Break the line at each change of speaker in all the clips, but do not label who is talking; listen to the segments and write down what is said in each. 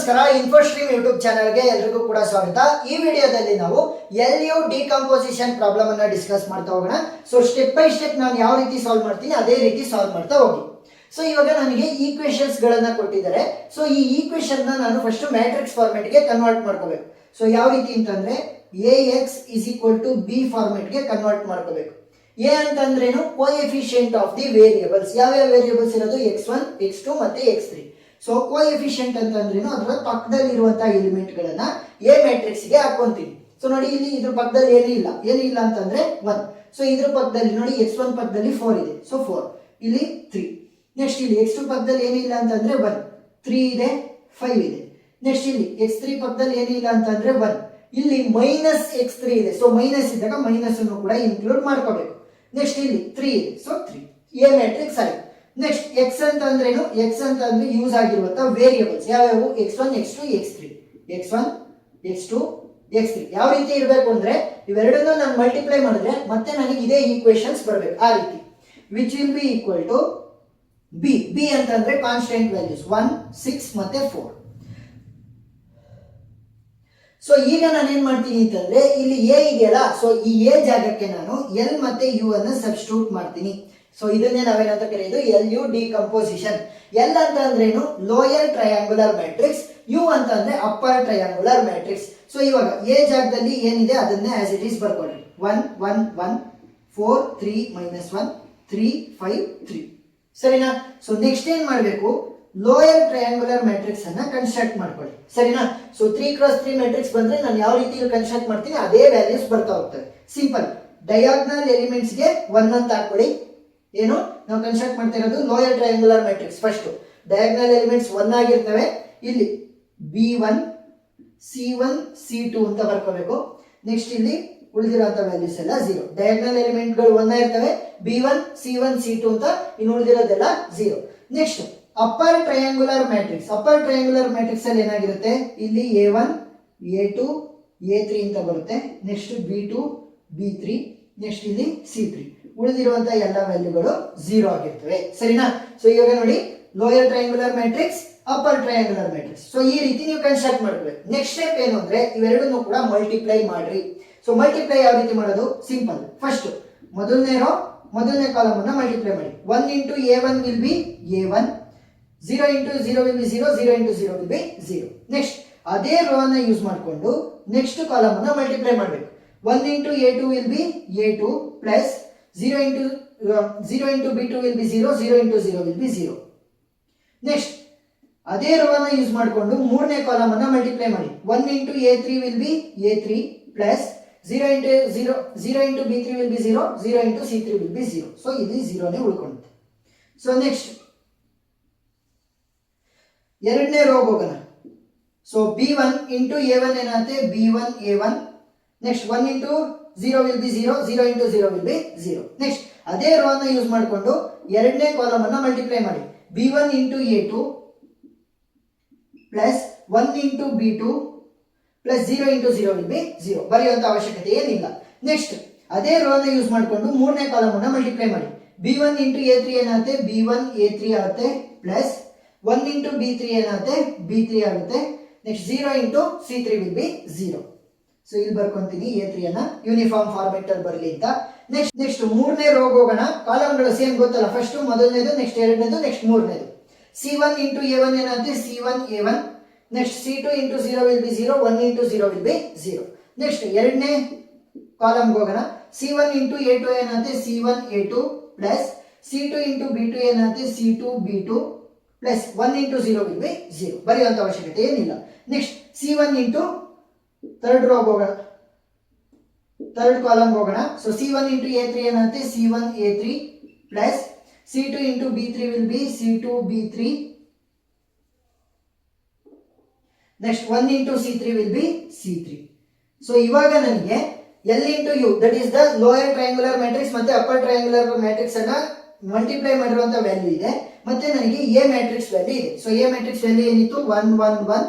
ನಮಸ್ಕಾರ, ಇನ್ಫೋಸ್ಟ್ರೀಮ್ ಯೂಟ್ಯೂಬ್ ಚಾನಲ್ಗೆ ಎಲ್ರಿಗೂ ಕೂಡ ಸ್ವಾಗತ. ಈ ವಿಡಿಯೋದಲ್ಲಿ ನಾವು LU ಡಿಕಂಪೋಸಿಷನ್ ಪ್ರಾಬ್ಲಮ್ ಅನ್ನ ಡಿಸ್ಕಸ್ ಮಾಡ್ತಾ ಹೋಗೋಣ. ಸೊ ಸ್ಟೆಪ್ ಬೈ ಸ್ಟೆಪ್ ನಾನು ಯಾವ ರೀತಿ ಸಾಲ್ವ್ ಮಾಡ್ತೀನಿ ಅದೇ ರೀತಿ ಸಾಲ್ವ್ ಮಾಡ್ತಾ ಹೋಗಿ. ಸೊ ಇವಾಗ ನನಗೆ ಈಕ್ವೇಷನ್ಸ್ ಗಳನ್ನ ಕೊಟ್ಟಿದ್ದಾರೆ. ಸೊ ಈ ಈಕ್ವೇಷನ್ ನಾನು ಫಸ್ಟ್ ಮ್ಯಾಟ್ರಿಕ್ಸ್ ಫಾರ್ಮೆಟ್ ಗೆ ಕನ್ವರ್ಟ್ ಮಾಡ್ಕೋಬೇಕು. ಸೊ ಯಾವ ರೀತಿ ಅಂತಂದ್ರೆ AX = B ಫಾರ್ಮೆಟ್ ಗೆ ಕನ್ವರ್ಟ್ ಮಾಡ್ಕೋಬೇಕು. A ಅಂತಂದ್ರೇನು? Coefficient of the variables. ಯಾವ ವೇರಿಯೇಬಲ್ಸ್ ಇರೋದು? x1, x2 ಮತ್ತೆ x3. ಸೊ ಕೋಎಫಿಷಿಯಂಟ್ ಅಂತಂದ್ರೇನು? ಅದರ ಪಕ್ಕದಲ್ಲಿ ಇರುವಂತಹ ಎಲಿಮೆಂಟ್ ಗಳನ್ನ A ಮ್ಯಾಟ್ರಿಕ್ಸ್ ಗೆ ಹಾಕೊಂತೀವಿ. ಸೊ ನೋಡಿ, ಇಲ್ಲಿ ಇದ್ರ ಪಕ್ಕದಲ್ಲಿ ಏನಿಲ್ಲ ಅಂತಂದ್ರೆ 1. ಸೊ ಇದ್ರ ಪಕ್ಕದಲ್ಲಿ ನೋಡಿ x1 ಪಕ್ಕದಲ್ಲಿ 4 ಇದೆ. ಸೊ 4, ಇಲ್ಲಿ 3. ನೆಕ್ಸ್ಟ್ ಇಲ್ಲಿ x2 ಪಕ್ಕದಲ್ಲಿ ಏನಿಲ್ಲ ಅಂತಂದ್ರೆ 1, 3 ಇದೆ, 5 ಇದೆ. ನೆಕ್ಸ್ಟ್ ಇಲ್ಲಿ x3 ಪಕ್ಕದಲ್ಲಿ ಏನಿಲ್ಲ ಅಂತಂದ್ರೆ 1, ಇಲ್ಲಿ -x3 ಇದೆ. ಸೊ ಮೈನಸ್ ಇದ್ದಾಗ ಮೈನಸ್ ಅನ್ನು ಕೂಡ ಇನ್ಕ್ಲೂಡ್ ಮಾಡ್ಕೋಬೇಕು. ನೆಕ್ಸ್ಟ್ ಇಲ್ಲಿ 3 ಇದೆ. ಸೊ 3 A ಮ್ಯಾಟ್ರಿಕ್ಸ್ ಆಯ್ತು. ನೆಕ್ಸ್ಟ್ x ಅಂತಂದ್ರೇನು? x ಅಂತಂದ್ರೆ ಯೂಸ್ ಆಗಿರುವಂತ ವೇರಿಯೇಬಲ್ಸ್ ಯಾವ್ಯಾವು? x1, x2, x3. x1, x2, x3 ಯಾವ ರೀತಿ ಇರಬೇಕು ಅಂದ್ರೆ ಇವೆರಡನ್ನೂ ನಾನು ಮಲ್ಟಿಪ್ಲೈ ಮಾಡಿದ್ರೆ ಮತ್ತೆ ನನಗೆ ಇದೇ ಈಕ್ವೇಷನ್ಸ್ ಬರಬೇಕು. ಆ ರೀತಿ which will be equal to b ಅಂತಂದ್ರೆ ಕಾನ್ಸ್ಟೆಂಟ್ ವ್ಯಾಲ್ಯೂಸ್ 1, 6 ಮತ್ತೆ 4. ಸೊ ಈಗ ನಾನು ಏನ್ ಮಾಡ್ತೀನಿ ಅಂತಂದ್ರೆ ಇಲ್ಲಿ A ಇದೆಯಲ್ಲ, ಸೊ ಈ A ಜಾಗಕ್ಕೆ ನಾನು L ಮತ್ತೆ U ಅನ್ನ ಸಬ್ಸ್ಟಿಟ್ಯೂಟ್ ಮಾಡ್ತೀನಿ. ಸೊ ಇದನ್ನೇ ನಾವೇನಂತ ಕರೆಯೋದು? LU decomposition. L ಅಂತ ಅಂದ್ರೇನು? Lower triangular matrix. U ಅಂತ ಅಂದ್ರೆ ಅಪ್ಪರ್ ಟ್ರಯಾಂಗುಲರ್ ಮ್ಯಾಟ್ರಿಕ್ಸ್. ಸೊ ಇವಾಗ A ಜಾಗದಲ್ಲಿ ಏನಿದೆ ಅದನ್ನೇ ಆಸ್ ಇಟ್ ಈಸ್ ಬರ್ಕೊಳ್ಳಿ. 1, 1, 1, 4, 3, -1, 3, 5, 3. ಸರಿನಾ? ಸೊ ನೆಕ್ಸ್ಟ್ ಏನ್ ಮಾಡ್ಬೇಕು? ಲೋಯರ್ ಟ್ರಯಾಂಗುಲರ್ ಮ್ಯಾಟ್ರಿಕ್ಸ್ ಅನ್ನ ಕನ್ಸ್ಟ್ರಕ್ಟ್ ಮಾಡ್ಕೊಳ್ಳಿ. ಸರಿನಾ? ಸೊ 3x3 ಮ್ಯಾಟ್ರಿಕ್ಸ್ ಬಂದ್ರೆ ನಾನು ಯಾವ ರೀತಿ ಕನ್ಸ್ಟ್ರಕ್ಟ್ ಮಾಡ್ತೀನಿ ಅದೇ ವ್ಯಾಲ್ಯೂಸ್ ಬರ್ತಾ ಹೋಗ್ತವೆ. ಸಿಂಪಲ್. ಡಯಾಗ್ನಲ್ ಎಲಿಮೆಂಟ್ಸ್ ಗೆ 1 ಅಂತ ಹಾಕೊಳ್ಳಿ. ಏನು ನಾವು ಕನ್ಸ್ಟ್ರಕ್ಟ್ ಮಾಡ್ತಾ ಇರೋದು? Lower triangular matrix. First diagonal elements 1 ಆಗಿರ್ತವೆ. ಇಲ್ಲಿ B1, C1, C2 ಅಂತ ಬರ್ಕೋಬೇಕು. ನೆಕ್ಸ್ಟ್ ಇಲ್ಲಿ ಉಳಿದಿರುವಂತ ವ್ಯಾಲ್ಯೂಸ್ ಎಲ್ಲ 0. ಡಯಾಗ್ನಲ್ ಎಲಿಮೆಂಟ್ ಗಳು 1 ಇರ್ತವೆ. B1, C1, C2 ಅಂತ ಇನ್ನು ಉಳಿದಿರೋದೆಲ್ಲ 0. Next upper triangular matrix. Upper triangular matrix ಅಲ್ಲಿ ಏನಾಗಿರುತ್ತೆ? ಇಲ್ಲಿ A1, A2, A3 ಅಂತ ಬರುತ್ತೆ. ನೆಕ್ಸ್ಟ್ B2, B3, ನೆಕ್ಸ್ಟ್ ಇಲ್ಲಿ C3. ಉಳಿದಿರುವಂತಹ ಎಲ್ಲ ವ್ಯಾಲ್ಯೂಗಳು 0 ಆಗಿರ್ತವೆ. ಸರಿನಾ? ಸೊ ಇವಾಗ ನೋಡಿ, lower triangular matrix, upper triangular matrix. So ಈ ರೀತಿ ನೀವು ಕನ್ಸ್ಟ್ರಕ್ಟ್ ಮಾಡಬೇಕು. ನೆಕ್ಸ್ಟ್ ಸ್ಟೆಪ್ ಏನು ಅಂದ್ರೆ ಇವೆರಡನ್ನು ಕೂಡ ಮಲ್ಟಿಪ್ಲೈ ಮಾಡ್ರಿ. ಸೊ ಮಲ್ಟಿಪ್ಲೈ ಯಾವ ರೀತಿ ಮಾಡೋದು? ಸಿಂಪಲ್. ಫಸ್ಟ್ ಮೊದಲನೇ ಕಾಲಮ್ ಅನ್ನ ಮಲ್ಟಿಪ್ಲೈ ಮಾಡಿ. 1 × A1 will be A1, 0 × 0 will be 0, 0 × 0 will be 0. Next ಅದೇ ರೋ ಅನ್ನ ಯೂಸ್ ಮಾಡಿಕೊಂಡು ನೆಕ್ಸ್ಟ್ ಕಾಲಮ್ ಅನ್ನ ಮಲ್ಟಿಪ್ಲೈ ಮಾಡಬೇಕು. 1 × A2 will be A2 plus 0 × B2 will be 0, 0 × 0 will be 0. Next ಅದೇ ರೋ ಅನ್ನ ಯೂಸ್ ಮಾಡಿಕೊಂಡು ಮೂರನೇ ಕಾಲಮ್ ಅನ್ನ ಮಲ್ಟಿಪ್ಲೈ ಮಾಡಿ. 1 × A3 will be A3 plus 0 × B3 will be 0, 0 × C3 will be 0. So ಇಲ್ಲಿ 0ನೇ ಉಳ್ಕೊಳ್ಳುತ್ತೆ. ಸೊ ನೆಕ್ಸ್ಟ್ ಎರಡನೇ ರೋಗ್ ಹೋಗೋಣ. ಸೊ B1 × A1 ಏನಾಗುತ್ತೆ? B1 A1. Next 1 × 0 will be 0, 0 × 0 will be 0. Next ಅದೇ ರೋ ಅನ್ನ ಯೂಸ್ ಮಾಡಿಕೊಂಡು ಎರಡನೇ ಕಾಲಮ್ ಅನ್ನ ಮಲ್ಟಿಪ್ಲೈ ಮಾಡಿ. B1 × A2 plus 1 × B2 plus 0 × 0 will be 0. ಬರೆಯುವಂತ ಅವಶ್ಯಕತೆ ಏನಿಲ್ಲ. ನೆಕ್ಸ್ಟ್ ಅದೇ ರೋ ಅನ್ನ ಯೂಸ್ ಮಾಡಿಕೊಂಡು ಮೂರನೇ ಕಾಲಮ್ ಅನ್ನ ಮಲ್ಟಿಪ್ಲೈ ಮಾಡಿ. B1 × A3 ಏನಾಗುತ್ತೆ? B1 A3 ಆಗುತ್ತೆ ಪ್ಲಸ್ 1 × B3 ಏನಾಗುತ್ತೆ? B3 ಆಗುತ್ತೆ. Next 0 × C3 will be 0. So ಇಲ್ಲಿ ಬರ್ಕೊಂತೀನಿ A3 ಅನ್ನ ಯೂನಿಫಾರ್ಮ್ ಫಾರ್ಮೆಟ್ ಅಲ್ಲಿ ಬರಲಿ ಅಂತ. ನೆಕ್ಸ್ಟ್ ಮೂರನೇ ರೋಗ್ ಹೋಗೋಣ. ಕಾಲಮ್ಗಳು ಸೇಮ್ ಗೊತ್ತಲ್ಲ. ಫಸ್ಟ್ ಮೊದಲನೇದು, ನೆಕ್ಸ್ಟ್ ಎರಡನೇದು, ನೆಕ್ಸ್ಟ್ ಮೂರನೇದು. C1 × A1 ಏನಾಗುತ್ತೆ? C1 A1. Next C2 × 0 will be 0, 1 × 0 will be 0. Next ಎರಡನೇ ಕಾಲಮ್ ಹೋಗೋಣ. C1 × A2 ಏನಾಗುತ್ತೆ? C1 A2 plus C2 × B2 ಏನಾಗುತ್ತೆ? C2 B2 plus 1 × 0 will be 0. ಬರೆಯುವಂತ ಅವಶ್ಯಕತೆ ಏನಿಲ್ಲ. ನೆಕ್ಸ್ಟ್ C1 × ಥರ್ಡ್ ರೋ ಹೋಗೋಣ, ಥರ್ಡ್ ಕಾಲಮ್ ಹೋಗೋಣ. ಸೊ C1 × A3 ಏನಾಗುತ್ತೆ? C1 A3 plus C2 × B3 will be C2 B3. Next 1 × C3 will be C3. So ಇವಾಗ ನನಗೆ L × U that is the lower triangular matrix ಮತ್ತೆ upper triangular matrix ಅನ್ನ multiply ಮಾಡಿರುವಂತ value ಇದೆ. ಮತ್ತೆ ನನಗೆ A matrix value ಇದೆ. So A matrix value ಏನಿತ್ತು? 1, 1, 1,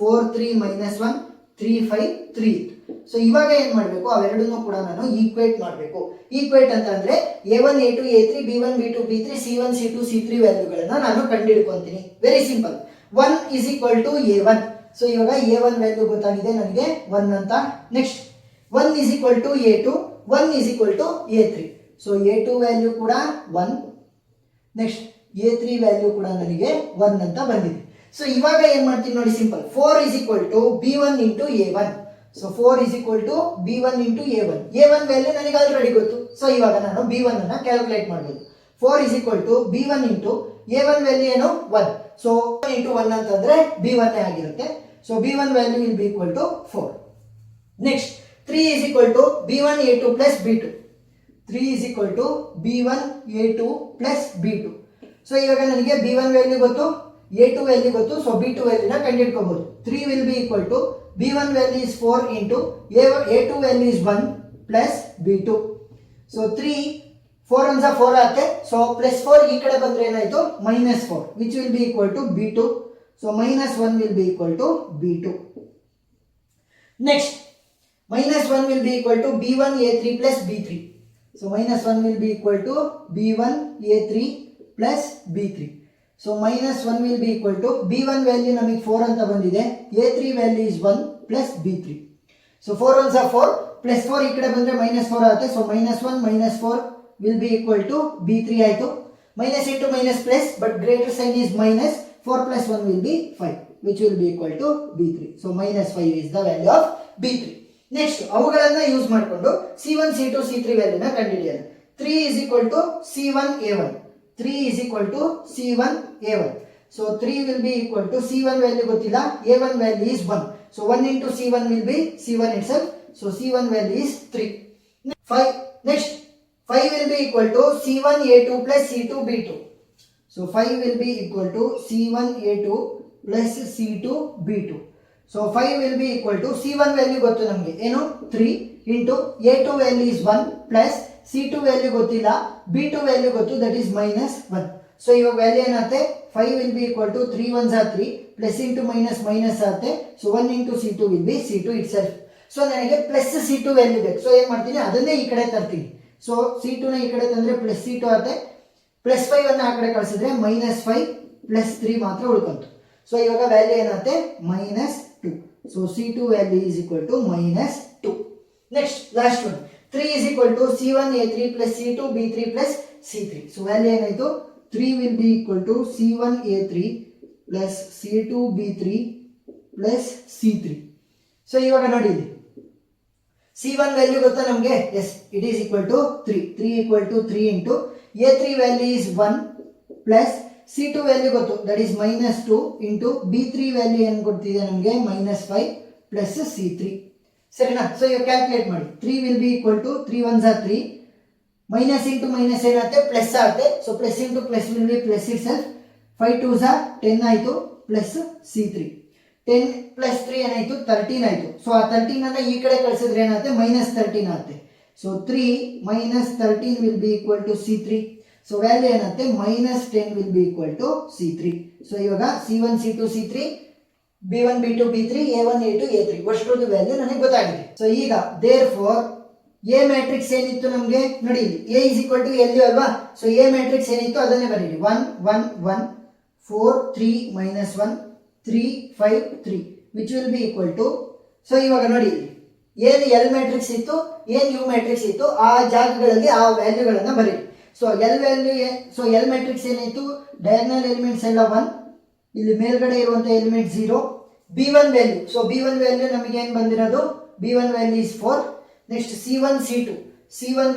4, 3, -1, 3, 5, 3 ಇತ್ತು. ಸೊ ಇವಾಗ ಏನ್ ಮಾಡಬೇಕು? ಅವೆರಡನ್ನೂ ಕೂಡ ನಾನು ಈಕ್ವೇಟ್ ಮಾಡಬೇಕು. ಈಕ್ವೇಟ್ ಅಂತ ಅಂದ್ರೆ A1 A2 A3 B1 B2 B3 C1 C2 C3 ವ್ಯಾಲ್ಯೂಗಳನ್ನ ನಾನು ಕಂಡುಹಿಡ್ಕೊಂತೀನಿ. Very simple. 1 = A1. ಸೊ ಇವಾಗ A1 ವ್ಯಾಲ್ಯೂ ಗೊತ್ತಾಗಿದೆ ನನಗೆ 1 ಅಂತ. Next 1 is equal to A2, 1 is equal to A3. So A2 value ಕೂಡ 1, ನೆಕ್ಸ್ಟ್ A3 ವ್ಯಾಲ್ಯೂ ಕೂಡ ನನಗೆ 1 ಅಂತ ಬಂದಿದೆ. ಸೊ ಇವಾಗ ಏನ್ ಮಾಡ್ತೀನಿ ನೋಡಿ, simple. 4 is equal to B1 into A1. So 4 is equal to B1 into A1. A1 value ನನಗೆ ಆಲ್ರೆಡಿ ಗೊತ್ತು. ಸೊ ಇವಾಗ ನಾನು B1 ಅನ್ನ ಕ್ಯಾಲ್ಕುಲೇಟ್ ಮಾಡಬಹುದು. 4 is equal to B1 into A1 value ಏನು 1. ಸೊ 1 into 1 ಅಂತಂದ್ರೆ B1 ಆಗಿರುತ್ತೆ. So B1 value will be equal to 4. Next 3 is equal to B1 A2 plus B2. 3 is equal to B1 A2 plus B2. So ಇವಾಗ ನನಗೆ B1 value ಗೊತ್ತು, A2 value ಗೊತ್ತು. So B2 ವ್ಯಾಲ್ಯೂನ ಕಂಡುಹಿಡ್ಕೋಬಹುದು. 3 will be equal to B1 value is 4 into A2 value is 1 plus B2. So 3, 4 ones are 4 ಆಗುತ್ತೆ. So plus 4 ಈ ಕಡೆ ಬಂದ್ರೆ ಏನಾಯ್ತು minus 4 which will be equal to B2. So minus 1 will be equal to B2. Next, minus 1 will be equal to B1 A3 plus B3. So minus 1 will be equal to B1 A3 plus B3. So minus 1 will be equal to B1 value ನಮಗೆ 4 ಅಂತ ಬಂದಿದೆ, A3 value is 1 plus B3. So 4 ones are 4 plus 4 ಈ ಕಡೆ ಬಂದ್ರೆ minus 4 ಆಗುತ್ತೆ. So minus 1 minus 4 will be equal to B3 ಆಯಿತು. Minus into minus plus, but greater sign is minus. 4 plus 1 will be 5 which will be equal to B3. So minus 5 is the value of B3. Next ಅವುಗಳನ್ನ use ಮಾಡಿಕೊಂಡು C1 C2 C3 ವ್ಯಾಲ್ಯೂನ ಕಂಡುಹಿಡಿಯೋಣ. 3 is equal to C1 A1. 3 is equal to C1 A1. So 3 will be equal to C1 value ಗೊತ್ತಿಲ್ಲ, A1 value is 1. So 1 into C1 will be C1 itself. So C1 value is 3. 5. Next 5 will be equal to C1 A2 plus C2 B2. So 5 will be equal to C1 A2 plus C2 B2. So 5 will be equal to C1 value ಗೊತ್ತು ನಮಗೆ ಏನು 3 into A2 value is 1 plus C2 value ಗೊತ್ತಿಲ್ಲ, B2 value ಗೊತ್ತು, that is minus 1. So ಇವಾಗ value ಏನಾಗುತ್ತೆ 5 will be equal to 3 ones are 3 plus into minus minus ಆಗುತ್ತೆ. So 1 into C2 will be C2 itself. So ನನಗೆ plus C2 value ಬೇಕು. So ಏನು ಮಾಡ್ತೀನಿ, ಅದನ್ನೇ ಈ ಕಡೆ ತರ್ತೀನಿ. ಸೊ C2 ನ ಈ ಕಡೆ ತಂದ್ರೆ ಪ್ಲಸ್ C2 ಆಗುತ್ತೆ. ಪ್ಲಸ್ 5 ಅನ್ನು ಆ ಕಡೆ ಕಳಿಸಿದ್ರೆ minus 5 ಪ್ಲಸ್ 3 ಮಾತ್ರ ಉಳ್ಕೊಂತು. ಸೊ ಇವಾಗ ವ್ಯಾಲ್ಯೂ ಏನಾಗುತ್ತೆ minus 2. So C2 value is equal to minus 2. Next last one 3 is equal to C1 A3 plus C2 B3 plus C3. So value ಏನಾಯಿತು 3 will be equal to C1 A3 plus C2 B3 plus C3. So ಇವಾಗ ನೋಡಿ ಇಲ್ಲಿ C1 value ಗೊತ್ತಾ ನಮಗೆ, yes it is equal to 3 equal to 3 into A3 value is 1 plus C2 value ಗೊತ್ತು, that is minus 2 into B3 value ಏನು ಕೊಡ್ತಿದೆ ನಮಗೆ minus 5 plus C3. ಸರಿನಾ? ಸೊ ಇವಾಗ ಕ್ಯಾಲ್ಕುಲೇಟ್ ಮಾಡಿ. 3 will be equal to 3 ones are 3 minus into minus ಏನಾಗುತ್ತೆ plus ಆಗುತ್ತೆ. So plus into plus will be plus itself. 5 2s are 10 ಆಯಿತು plus C3. 10 plus 3 ಏನಾಯಿತು 13 ಆಯಿತು. ಸೊ ಆ 13 ಅನ್ನ ಈ ಕಡೆ ಕಳಿಸಿದ್ರೆ ಏನಾಗುತ್ತೆ minus 13 ಆಗುತ್ತೆ. So 3 minus 13 will be equal to C3. So value ಏನಾಗುತ್ತೆ minus 10 will be equal to C3. So ಇವಾಗ C1 C2 C3 B1 B2 B3 A1 A2 A3 ಅಷ್ಟೊಂದು ವ್ಯಾಲ್ಯೂ ನನಗೆ ಗೊತ್ತಾಗಿದೆ. ಸೊ ಈಗ therefore A ಮ್ಯಾಟ್ರಿಕ್ಸ್ ಏನಿತ್ತು ನಮಗೆ ನೋಡಿ ಇಲ್ಲಿ A is equal to LU ಅಲ್ವಾ. ಸೊ A ಮ್ಯಾಟ್ರಿಕ್ಸ್ ಏನಿತ್ತು ಅದನ್ನೇ ಬರೀರಿ 1 1 1 4 3 minus 1 3 5 3 which will be equal to. So ಇವಾಗ ನೋಡಿ ಇಲ್ಲಿ ಏನು L ಮ್ಯಾಟ್ರಿಕ್ಸ್ ಇತ್ತು ಏನು U ಮ್ಯಾಟ್ರಿಕ್ಸ್ ಇತ್ತು ಆ ಜಾಗಗಳಲ್ಲಿ ಆ ವ್ಯಾಲ್ಯೂಗಳನ್ನು ಬರೀರಿ. So L value so L matrix ಏನಾಯಿತು ಡಯಾಗ್ನಲ್ ಎಲಿಮೆಂಟ್ಸ್ ಎಲ್ಲ 1, ಇಲ್ಲಿ ಮೇಲ್ಗಡೆ ಇರುವಂತ element 0. B1 value, so B1 value ನಮಗೆ ಏನು ಬಂದಿರೋದು B1 value is 4. Next C1 C2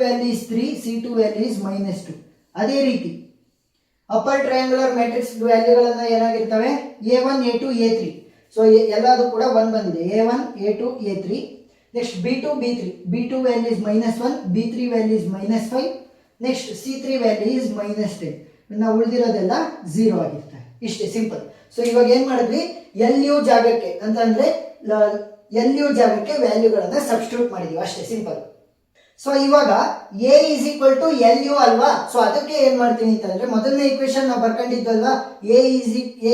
value is 3, C2 value is minus 2. ಅದೇ ರೀತಿ ಅಪ್ಪರ್ ಟ್ರಯಾಂಗುಲರ್ ಮ್ಯಾಟ್ರಿಕ್ಸ್ ವ್ಯಾಲ್ಯೂಗಳನ್ನ ಏನಾಗಿರ್ತವೆ A1 A2 A3. ಸೊ ಎಲ್ಲದೂ ಕೂಡ 1 ಬಂದಿದೆ A1 A2 A3. Next B2 B2 value is minus 1, B3 value is minus 5. Next C3 value is minus 10. ನಾವು ಉಳಿದಿರೋದೆಲ್ಲ 0 ಆಗಿರ್ತವೆ. ಇಷ್ಟೇ ಸಿಂಪಲ್. ಸೊ ಇವಾಗ ಏನ್ ಮಾಡಿದ್ವಿ LU ಜಾಗಕ್ಕೆ ಅಂತಂದ್ರೆ LU ಜಾಗಕ್ಕೆ ವ್ಯಾಲ್ಯೂಗಳನ್ನ ಸಬ್ಸ್ಟಿಟ್ಯೂಟ್ ಮಾಡಿದ್ವಿ ಅಷ್ಟೇ ಸಿಂಪಲ್. ಸೊ ಇವಾಗ A is equal to LU ಅಲ್ವಾ. ಸೊ ಅದಕ್ಕೆ ಏನ್ ಮಾಡ್ತೀನಿ ಅಂತಂದ್ರೆ ಮೊದಲನೇ ಈಕ್ವೇಶನ್ ನಾವು ಬರ್ಕೊಂಡಿದ್ವಲ್ವಾ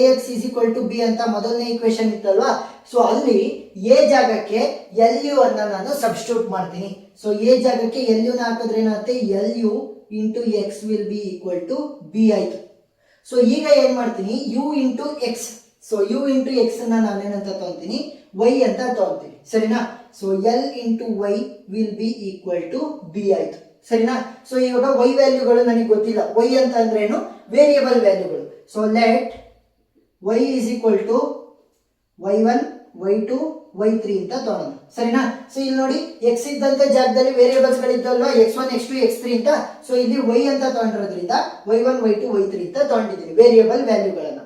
AX is equal to B ಅಂತ ಮೊದಲನೇ ಈಕ್ವೇಶನ್ ಇತ್ತಲ್ವಾ. ಸೊ ಅಲ್ಲಿ A ಜಾಗಕ್ಕೆ LU ಅನ್ನ ನಾನು ಸಬ್ಸ್ಟಿಟ್ಯೂಟ್ ಮಾಡ್ತೀನಿ. ಸೊ A ಜಾಗಕ್ಕೆ LU ನ ಹಾಕಿದ್ರೆ ಏನಾಗುತ್ತೆ LU into X will be equal to B ಆಯ್ತು. ಸೊ ಈಗ ಏನ್ ಮಾಡ್ತೀನಿ U into X so you into x ಅನ್ನ ನಾನೇನಂತ ತಗೊಂತೀನಿ ವೈ ಅಂತ ತಗೊಂತೀನಿ, ಸರಿನಾ. So L into y will be equal to b ಆಯ್ತು, ಸರಿನಾ. ಸೊ ಇವಾಗ ವೈ ವ್ಯಾಲ್ಯೂಗಳು ನನಗೆ ಗೊತ್ತಿಲ್ಲ, ವೈ ಅಂತ ಅಂದ್ರೆ ಏನು, ವೇರಿಯಬಲ್ ವ್ಯಾಲ್ಯೂಗಳು. So let y is equal to y1 y2 y3 ಅಂತ ತಗೊಳ್ಳೋಣ, ಸರಿನಾ. ಸೊ ಇಲ್ಲಿ ನೋಡಿ ಎಕ್ಸ್ ಇದ್ದಂತ ಜಾಗದಲ್ಲಿ ವೇರಿಯೇಬಲ್ಸ್ ಗಳಿದ್ದಲ್ವಾ x1 x2 x3 ಅಂತ. ಸೊ ಇಲ್ಲಿ y ಅಂತ ತಗೊಂಡಿರೋದ್ರಿಂದ y1 y2 y3 ಅಂತ ತಗೊಂಡಿದ್ದೀನಿ ವೇರಿಯೇಬಲ್ ವ್ಯಾಲ್ಯೂಗಳನ್ನ.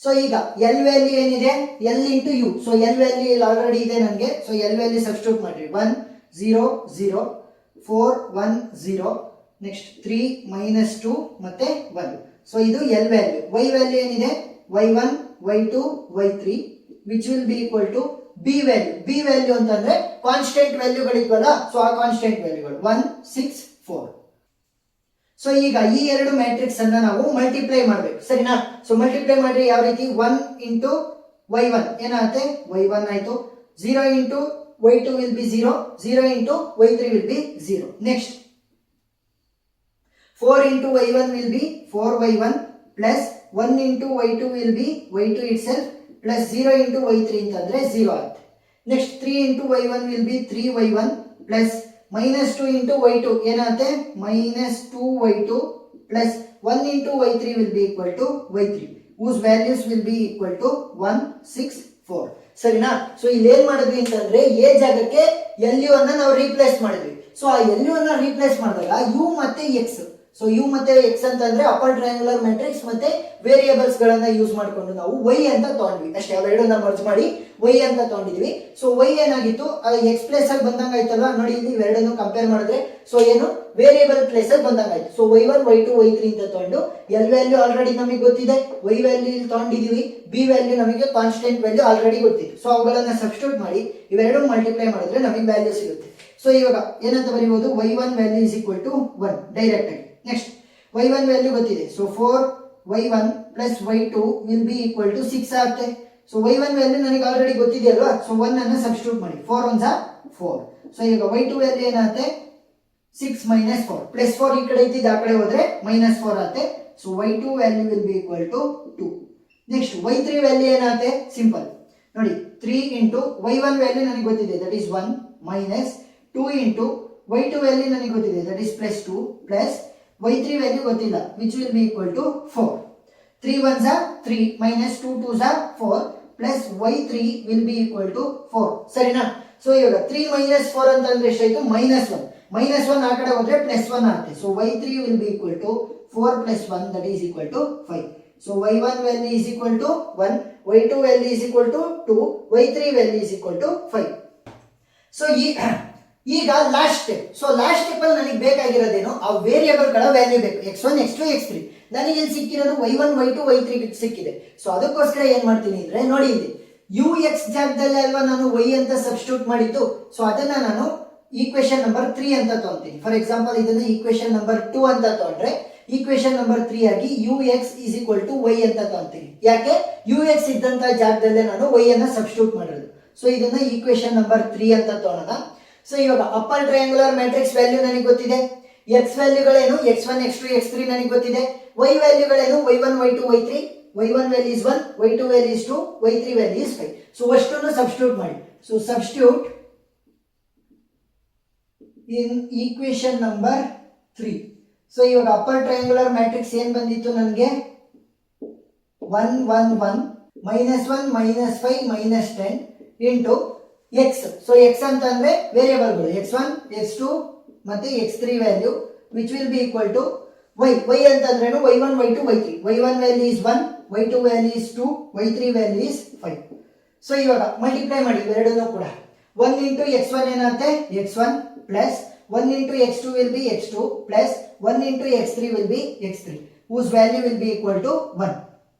ಸೊ ಈಗ ಎಲ್ ವ್ಯಾಲ್ಯೂ ಏನಿದೆ, L into you. So L value ಇಲ್ಲಿ ಆಲ್ರೆಡಿ ಇದೆ ನನಗೆ. ಸೊ ಎಲ್ ವ್ಯಾಲ್ಯೂ ಸಬ್ಸ್ಟಿಟ್ಯೂಟ್ ಮಾಡ್ರಿ. 1 0 0 4 1 0 ನೆಕ್ಸ್ಟ್ 3 -2 ಮತ್ತೆ 1. ಸೊ ಇದು ಎಲ್ ವ್ಯಾಲ್ಯೂ. ವೈ ವ್ಯಾಲ್ಯೂ ಏನಿದೆ, y1 y2 y3 which will be equal to b value. B value ಅಂತಂದ್ರೆ constant ವ್ಯಾಲ್ಯೂಗಳಿದ್ವಲ್ಲ, so ಆ constant ವ್ಯಾಲ್ಯೂಗಳು 1 6 4. ಸೊ ಈಗ ಈ ಎರಡು ಮ್ಯಾಟ್ರಿಕ್ಸ್ ಅನ್ನ ನಾವು ಮಲ್ಟಿಪ್ಲೈ ಮಾಡಬೇಕು, ಸರಿನಾ. ಸೊ ಮಲ್ಟಿಪ್ಲೈ ಮಾಡ್ರಿ ಯಾವ ರೀತಿ, 1 ಇಂಟು y1 ಏನಾಗುತ್ತೆ y1 ಆಯ್ತು, 0 into y2 will be 0, 0 into y3 will be 0. Next 4 into y1 will be 4y1 plus 1 into y2 will be y2 itself plus 0 into y3 ಅಂತಂದ್ರೆ 0 ಆಗುತ್ತೆ. Next 3 into y1 will be 3y1 plus -2 into y2 ಏನಾಗುತ್ತೆ -2y2 plus 1 into y3 will be equal to y3 whose values will be equal to 1 6 4, ಸರಿನಾ. So ಇಲ್ಲಿ ಏನ್ ಮಾಡಿದ್ವಿ ಅಂತಂದ್ರೆ A ಜಾಗಕ್ಕೆ L U ಅನ್ನ ನಾವು ರೀಪ್ಲೇಸ್ ಮಾಡಿದ್ವಿ. ಸೊ ಆ ಎಲ್ ಯು ಅನ್ನ ರೀಪ್ಲೇಸ್ ಮಾಡಿದಾಗ ಯು ಮತ್ತೆ ಎಕ್ಸ್, ಸೊ ಯು ಮತ್ತೆ ಎಕ್ಸ್ ಅಂತಂದ್ರೆ ಅಪ್ಪರ್ ಟ್ರಯಾಂಗುಲರ್ ಮ್ಯಾಟ್ರಿಕ್ಸ್ ಮತ್ತೆ ವೇರಿಯೇಬಲ್ಸ್ ಗಳನ್ನ ಯೂಸ್ ಮಾಡಿಕೊಂಡು ನಾವು ವೈ ಅಂತ ತಗೊಂಡ್ವಿ ಅಷ್ಟೇ. ಅವೆರಡನ್ನ ಮರ್ಜ್ ಮಾಡಿ ವೈ ಅಂತ ತಗೊಂಡಿದ್ವಿ. ಸೊ ವೈ ಏನಾಗಿತ್ತು, ಅದು ಎಕ್ಸ್ ಪ್ಲೇಸ್ ಅಲ್ಲಿ ಬಂದಂಗ ಆಯ್ತಲ್ವಾ. ನೋಡಿ ಇಲ್ಲಿ ಇವೆರಡನ್ನು ಕಂಪೇರ್ ಮಾಡಿದ್ರೆ ಸೊ ಏನು ವೇರಿಯೇಬಲ್ ಪ್ಲೇಸ್ ಅಲ್ಲಿ ಬಂದಂಗ ಆಯ್ತು. ಸೊ y1 y2 y3 ಅಂತ ತಗೊಂಡು ಎಲ್ ವ್ಯಾಲ್ಯೂ ಆಲ್ರೆಡಿ ನಮಗೆ ಗೊತ್ತಿದೆ, ವೈ ವ್ಯಾಲ್ಯೂ ಇಲ್ಲಿ ತಗೊಂಡಿದೀವಿ, ಬಿ ವ್ಯಾಲ್ಯೂ ನಮಗೆ ಕಾನ್ಸ್ಟೆಂಟ್ ವ್ಯಾಲ್ಯೂ ಆಲ್ರೆಡಿ ಗೊತ್ತಿತ್ತು. ಸೊ ಅವುಗಳನ್ನ ಸಬ್ಸ್ಟಿಟ್ಯೂಟ್ ಮಾಡಿ ಇವೆರಡು ಮಲ್ಟಿಪ್ಲೈ ಮಾಡಿದ್ರೆ ನಮಗೆ ವ್ಯಾಲ್ಯೂ ಸಿಗುತ್ತೆ. ಸೊ ಇವಾಗ ಏನಂತ ಬರೀಬಹುದು, y1 value is equal to 1 direct ಆಗಿ. ನೆಕ್ಸ್ಟ್ y1 ವ್ಯಾಲ್ಯೂ ಗೊತ್ತಿದೆ, so 4y1 plus y2 will be equal to 6 ಆಗುತ್ತೆ. ಸೊ y1 ವ್ಯಾಲ್ಯೂ ನನಗೆ ಆಲ್ರೆಡಿ ಗೊತ್ತಿದೆ ಅಲ್ವಾ. ಸೊ 1 ಅನ್ನು ಸಬ್ಸ್ಟಿಟ್ಯೂಟ್ ಮಾಡಿ, 4 1 4. ಸೊ ಈಗ y2 ವ್ಯಾಲ್ಯೂ ಏನಾಗುತ್ತೆ 6 - 4 ಪ್ಲಸ್ 4 ಈ ಕಡೆ ಇದ್ದಿದ್ದು ಆ ಕಡೆ ಹೋದ್ರೆ -4 ಆಗುತ್ತೆ. So y2 value will be equal to 2. Next y3 value ಏನಾಗುತ್ತೆ, ಸಿಂಪಲ್ ನೋಡಿ 3 ಇಂಟು y1 ವ್ಯಾಲ್ಯೂ ನನಗೆ ಗೊತ್ತಿದೆ that is 1 minus 2 into y2 value ನನಗೆ ಗೊತ್ತಿದೆ that is plus 2 plus y3 value ಗೊತ್ತಿಲ್ಲ which will be equal to 4. 3 1 3 minus 2 2 4 plus y3 will be equal to 4, ಸರಿನಾ. So ಇವಾಗ 3 - 4 ಅಂತಂದ್ರೆ ಎಷ್ಟಾಯ್ತು, -1. -1 ಆ ಕಡೆ ಹೋದ್ರೆ +1 ಆಗುತ್ತೆ. So y3 will be equal to 4 + 1 that is equal to 5. So y1 value is equal to 1, y2 value is equal to 2, y3 value is equal to 5. So ಈಗ last step. So last step ಅಲ್ಲಿ ನನಗೆ ಬೇಕಾಗಿರೋದೇನು, ಆ variable ಗಳ value ಬೇಕು, x1 x2 x3. ನನಗೆ ಇಲ್ಲಿ ಸಿಕ್ಕಿರೋದು y1 y2 y3 ಸಿಕ್ಕಿದೆ. ಸೊ ಅದಕ್ಕೋಸ್ಕರ ಏನ್ ಮಾಡ್ತೀನಿ ಅಂದ್ರೆ ನೋಡಿ ಇಲ್ಲಿ ಯು ಎಕ್ಸ್ ಜಾಗದಲ್ಲಿ ಅಲ್ವಾ ನಾನು y ಅಂತ ಸಬ್ಸ್ಟಿಟ್ಯೂಟ್ ಮಾಡಿದ್ದು. ಸೊ ಅದನ್ನ ನಾನು ಈಕ್ವೇಶನ್ ನಂಬರ್ 3 ಅಂತ ತಗೊಂತೀನಿ. ಫಾರ್ ಎಕ್ಸಾಂಪಲ್ ಇದನ್ನ ಈಕ್ವೇಶನ್ ನಂಬರ್ 2 ಅಂತ ತಗೊಂಡ್ರೆ ಈಕ್ವೇಶನ್ ನಂಬರ್ 3 ಆಗಿ ux is equal to y ಅಂತ ತಗೊಂತೀನಿ. ಯಾಕೆ, ux ಇದ್ದಂತ ಜಾಗದಲ್ಲೇ ನಾನು y ಅನ್ನ ಸಬ್ಸ್ಟಿಟ್ಯೂಟ್ ಮಾಡಿರೋದು. ಸೊ ಇದನ್ನ ಈಕ್ವೇಶನ್ ನಂಬರ್ 3 ಅಂತ ತಗೊಳ್ಳೋಣ. ಸೊ ಇವಾಗ ಅಪ್ಪರ್ ಟ್ರಯಾಂಗುಲರ್ ಮ್ಯಾಟ್ರಿಕ್ಸ್ ವ್ಯಾಲ್ಯೂ ನನಗೆ ಗೊತ್ತಿದೆ, ಎಕ್ಸ್ ವ್ಯಾಲ್ಯೂಗಳೇನು x1 x2 x3 ನನಗೆ ಗೊತ್ತಿದೆ, y ವ್ಯಾಲ್ಯೂಗಳೇನು y1 y2 y3. y1 value is 1, y2 value is 2, y3 value is 5. So ಅಷ್ಟನ್ನು ಸಬ್ಸ್ಟಿಟ್ಯೂಟ್ ಮಾಡಿ. ಸೊ ಸಬ್ಸ್ಟಿಟ್ಯೂಟ್ ಇನ್ ಈಕ್ವೇಶನ್ ನಂಬರ್ 3. ಸೊ ಇವಾಗ ಅಪ್ಪರ್ ಟ್ರಯಾಂಗುಲರ್ ಮ್ಯಾಟ್ರಿಕ್ಸ್ ಏನ್ ಬಂದಿತ್ತು ನನಗೆ 1 1 1 -1 -5 -10 ಇಂಟು x. ಸೊ x ಅಂತ ಅಂದ್ರೆ ವೇರಿಯೇಬಲ್ಗಳು x1 x2 ಮತ್ತೆ x3 value which will be equal to y. y ಅಂತಂದ್ರೇನು y1 y2 y3. y1 value is 1, y2 value is 2, y3 value is 5. So ಇವಾಗ multiply ಮಾಡಿ ಎರಡನ್ನೂ ಕೂಡ. 1 ಇಂಟು x1 ಏನಾಗುತ್ತೆ x1 plus 1 into x2 will be x2 plus 1 into x3 will be x3 whose value will be equal to 1.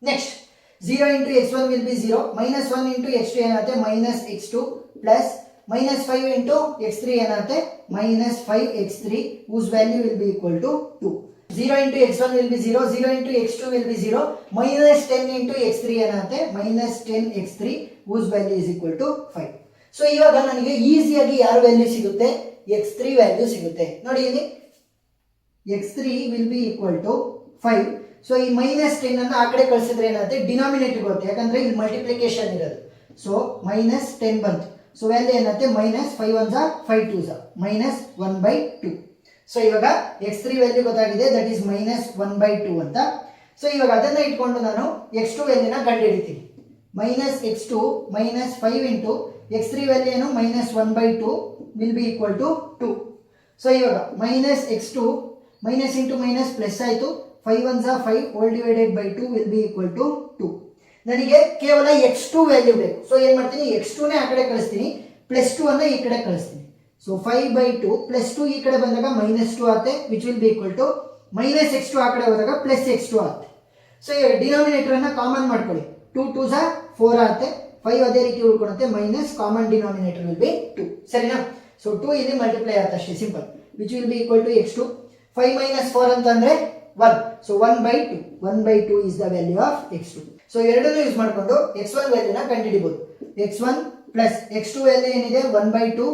Next 0 into x1 will be 0, -1 into x2 ಏನಾಗುತ್ತೆ -x2 plus -5 into x3 ಏನಾಗುತ್ತೆ -5x3 whose value will be equal to 2. 0 into x1 will be 0, 0 into x2 will be 0, -10 into x3 ಏನಾಗುತ್ತೆ -10x3 whose value is equal to 5. So ಇವಾಗ ನನಗೆ ಈಸಿಯಾಗಿ ಯಾರ value ಸಿಗುತ್ತೆ, x3 value ಸಿಗುತ್ತೆ. ನೋಡಿ ಇಲ್ಲಿ x3 will be equal to 5. So ಈ -10 ಅನ್ನು ಆ ಕಡೆ ಕಳಿಸಿದ್ರೆ ಏನಾಗುತ್ತೆ, ಡಿನಾಮಿನೇಟರ್ ಬರುತ್ತೆ, ಯಾಕಂದ್ರೆ ಇಲ್ಲಿ ಮಲ್ಟಿಪ್ಲಿಕೇಶನ್ ಇರೋದು. ಸೊ -10 ಬಂತು. ಸೊ ವ್ಯಾಲ್ಯೂ ಏನಾಗುತ್ತೆ, -5 1 5 2 -1/2. ಸೊ ಇವಾಗ x3 ವ್ಯಾಲ್ಯೂ ಗೊತ್ತಾಗಿದೆ, ದಟ್ ಈಸ್ -1/2 ಅಂತ. ಸೊ ಇವಾಗ ಅದನ್ನ ಇಟ್ಕೊಂಡು ನಾನು x2 ವ್ಯಾಲ್ಯೂನ ಕಂಡುಹಿಡಿತೀನಿ. -x2 -5 into x3 value ಏನು, -1/2 will be equal to 2. So ಇವಾಗ -x2 minus into minus plus ಆಯಿತು, 5 1 5 whole divided by 2 will be equal to 2. ನನಗೆ ಕೇವಲ x2 ವ್ಯಾಲ್ಯೂ ಬೇಕು. ಸೊ ಏನು ಮಾಡ್ತೀನಿ, x2ನೇ ಆ ಕಡೆ ಕಳಿಸ್ತೀನಿ, +2 ಅನ್ನು ಈ ಕಡೆ ಕಳಿಸ್ತೀನಿ. ಸೊ 5/2 +2 ಈ ಕಡೆ ಬಂದಾಗ -2 ಆಗುತ್ತೆ, which will be equal to -x2 ಆ ಕಡೆ ಹೋದಾಗ +x2 ಆಗುತ್ತೆ. ಸೊ ಈಗ ಡಿನಾಮಿನೇಟರ್ ಅನ್ನ ಕಾಮನ್ ಮಾಡ್ಕೊಳ್ಳಿ, 2 2 4 ಆಗುತ್ತೆ, 5 ಅದೇ ರೀತಿ ಉಳ್ಕೊಳುತ್ತೆ, minus common denominator will be 2. ಸರಿನಾ? ಸೊ 2 ಇಲ್ಲಿ ಮಲ್ಟಿಪ್ಲೈ ಆಗುತ್ತೆ ಅಷ್ಟೇ, simple. Which will be equal to x2. 5 - 4 ಅಂತಂದ್ರೆ 1. So 1/2 is the value of x2. So ಎರಡನ್ನೂ ಯೂಸ್ ಮಾಡಿಕೊಂಡು x1 ವ್ಯಾಲ್ಯೂನ ಕಂಡುಹಿಡಿಬಹುದು. x1 plus x2 value ಏನಿದೆ 1/2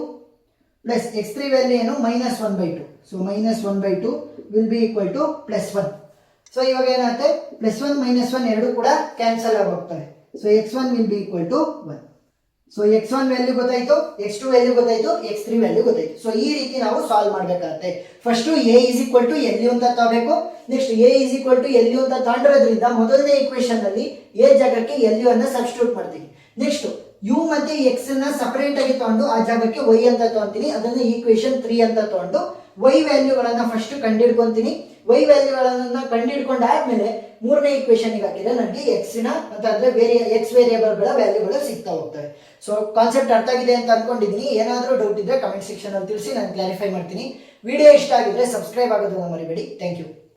ಪ್ಲಸ್ x3 ವ್ಯಾಲ್ಯೂ ಏನು -1/2. So -1/2 will be equal to +1. So ಇವಾಗ ಏನಾಗುತ್ತೆ, +1 -1 ಎರಡು ಕೂಡ ಕ್ಯಾನ್ಸಲ್ ಆಗೋಗ್ತವೆ. So x1 will be equal to 1. So x1 value ಗೊತ್ತಾಯ್ತು, x2 ವ್ಯಾಲ್ಯೂ ಗೊತ್ತಾಯ್ತು, x3 ವ್ಯಾಲ್ಯೂ ಗೊತ್ತಾಯ್ತು. ಸೊ ಈ ರೀತಿ ನಾವು ಸಾಲ್ವ್ ಮಾಡಬೇಕಾಗುತ್ತೆ. First a is equal to LU ಅಂತ ತಗೋಬೇಕು. Next a is equal to LU ಅಂತ ತಗೊಂಡಿರೋದ್ರಿಂದ ಮೊದಲನೇ ಈಕ್ವೇಶನ್ ನಲ್ಲಿ a ಜಾಗಕ್ಕೆ LU ಅನ್ನ ಸಬ್ಸ್ಟಿಟ್ಯೂಟ್ ಮಾಡ್ತೀನಿ. ನೆಕ್ಸ್ಟ್ u ಮತ್ತೆ x ಅನ್ನ ಸಪರೇಟ್ ಆಗಿ ತಗೊಂಡು ಆ ಜಾಗಕ್ಕೆ y ಅಂತ ತಗೊಂತೀನಿ, ಅದನ್ನ ಈಕ್ವೇಶನ್ 3 ಅಂತ ತಗೊಂಡು y ವ್ಯಾಲ್ಯೂಗಳನ್ನ ಫಸ್ಟ್ ಕಂಡುಹಿಡ್ಕೊಂತೀನಿ. y ವ್ಯಾಲ್ಯೂಗಳನ್ನ ಕಂಡುಹಿಡ್ಕೊಂಡಾದ್ಮೇಲೆ ಮೂರನೇ ಈಕ್ವೇಶನ್ ಹಾಕಿದ್ರೆ ನನಗೆ x ನ ಅಂತಂದ್ರೆ x ವೇರಿಯೇಬಲ್ಗಳ ವ್ಯಾಲ್ಯೂಗಳು ಸಿಗ್ತಾ ಹೋಗ್ತವೆ. ಸೊ ಕಾನ್ಸೆಪ್ಟ್ ಅರ್ಥ ಆಗಿದೆ ಅಂತ ಅನ್ಕೊಂಡಿದ್ದೀನಿ. ಏನಾದರೂ ಡೌಟ್ ಇದ್ರೆ ಕಮೆಂಟ್ ಸೆಕ್ಷನ್ ಅಲ್ಲಿ ತಿಳಿಸಿ, ನಾನು ಕ್ಲಾರಿಫೈ ಮಾಡ್ತೀನಿ. ವಿಡಿಯೋ ಇಷ್ಟ ಆಗಿದ್ರೆ ಸಬ್ಸ್ಕ್ರೈಬ್ ಆಗೋದನ್ನ ಮರಿಬೇಡಿ. Thank you.